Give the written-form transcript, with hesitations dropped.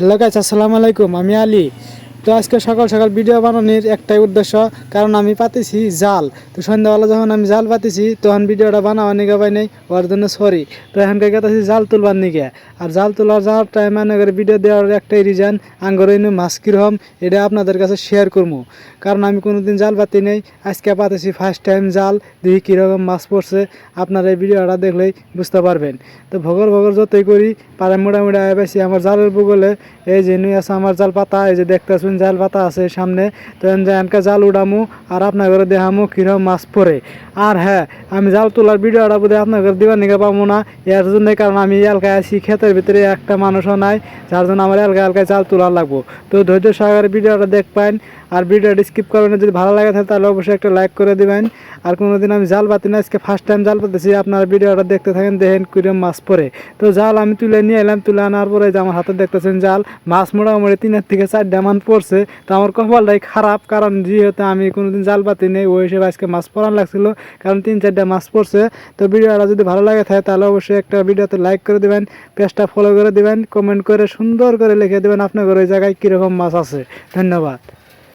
Hello guys, আসসালামু আলাইকুম। আমি আলী। তো আজকে সকাল সকাল ভিডিও বানানোর একটাই উদ্দেশ্য, কারণ আমি পাতেছি জাল। তো সন্ধ্যাবেলা যখন আমি জাল পাতেছি তখন ভিডিওটা বানাওয়া নিগে পাই নাই, ওর জন্য সরি। তো এখানকার গেতেছি জাল তুলবার নিগে। আর জাল তোলার যাওয়ার টাইম মনে করে ভিডিও দেওয়ার একটাই রিজন, আঙ্গর মাছ কিরকম এটা আপনাদের কাছে শেয়ার করবো। কারণ আমি কোনোদিন জাল পাতি নেই, আজকে পাতেছি ফার্স্ট টাইম জাল। দেখি কীরকম মাছ পড়ছে, আপনারা এই ভিডিওটা দেখলেই বুঝতে পারবেন। তো ভগর ভগর যতই করি পারে মোটামুটি আয় পাইছি আমার জালের বগলে। এই যে নুই আছে আমার জাল পাতা, এই যে দেখতেছেন জাল পাতা আছে সামনে। তো এনকা জাল উড়ামু আর আপনার ঘরে দেখামু কিরকম মাছ পড়ে। আর হ্যাঁ, আমি জাল তোলার ভিডিওটা বোধ হয় আপনার ঘরে দিবার নিকে পাবো না, এর জন্যই কারণ আমি এলাকায় আছি, ক্ষেতের ভিতরে একটা মানুষও নাই, যার জন্য আমার এলাকায় জাল তোলা লাগবো। তো ধৈর্য সহকারে ভিডিওটা দেখবেন আর ভিডিওটা স্কিপ করবেন। যদি ভালো লাগে থাকে তাহলে অবশ্যই একটা লাইক করে দিবেন। আর কোনোদিন আমি জাল পাতি না, আজকে ফার্স্ট টাইম জাল পাতেছি। আপনারা ভিডিওটা দেখতে থাকেন, দেখেন কিরকম মাছ পড়ে। তো জাল আমি তুলে নিয়ে এলাম, তুলে আনার পরে যে আমার হাতে দেখতেছেন জাল, মাছ মোটামুটি 3 থেকে 4 মান পড়ছে। তো আমার কপালটাই খারাপ, কারণ যেহেতু আমি কোনোদিন জাল পাতি নেই, ওই হিসেবে আজকে মাছ পড়ান লাগছিল, কারণ 3-4 মাছ পড়ছে। তো ভিডিওটা যদি ভালো লাগে থাকে তাহলে অবশ্যই একটা ভিডিওতে লাইক করে দিবেন, পেজটা ফলো করে দিবেন, কমেন্ট করে সুন্দর করে লিখে দেবেন আপনার ওই জায়গায় কীরকম মাছ আছে। ধন্যবাদ।